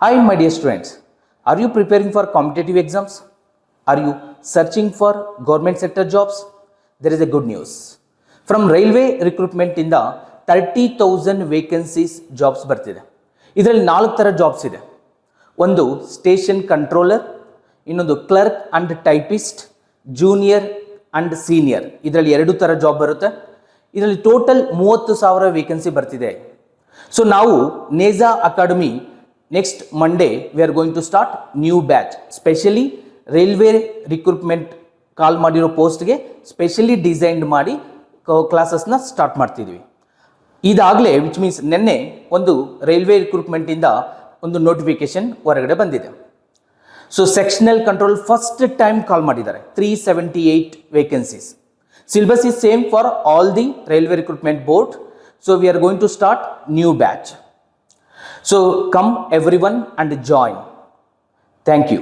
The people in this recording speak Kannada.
Hi, my dear students. Are you preparing for competitive exams? Are you searching for government sector jobs? There is a good news. From railway recruitment in the 30,000 vacancies jobs ಬರ್ತಿದೆ. ಇದರಲ್ಲಿ 4 ತರ ಜಾಬ್ಸ್ ಇದೆ. ಒಂದು ಸ್ಟೇಷನ್ ಕಂಟ್ರೋಲರ್, ಇನ್ನೊಂದು clerk and typist, junior and senior. ಇದರಲ್ಲಿ 2 ತರ ಜಾಬ್ ಬರುತ್ತೆ. ಇದರಲ್ಲಿ ಟೋಟಲ್ 30,000 ವೇಕೆನ್ಸಿ ಬರ್ತಿದೆ. ಸೊ ನಾವು ನೇಜಾ academy next Monday we are going to start new batch, specially railway recruitment ಕಾಲ್ ಮಾಡಿರೋ ಪೋಸ್ಟ್ಗೆ ಸ್ಪೆಷಲಿ ಡಿಸೈನ್ಡ್ ಮಾಡಿ ಕ್ಲಾಸಸ್ನ ಸ್ಟಾರ್ಟ್ ಮಾಡ್ತಿದ್ವಿ. ಇದಾಗಲೇ ವಿಚ್ ಮೀನ್ಸ್ ನಿನ್ನೆ ಒಂದು ರೈಲ್ವೆ ರಿಕ್ರೂಟ್ಮೆಂಟಿಂದ ಒಂದು ನೋಟಿಫಿಕೇಶನ್ ಹೊರಗಡೆ ಬಂದಿದೆ. So sectional control first time call ಮಾಡಿದ್ದಾರೆ. 378 vacancies. Syllabus is same for all the railway recruitment board. So we are going to start new batch. So come everyone and join. Thank you.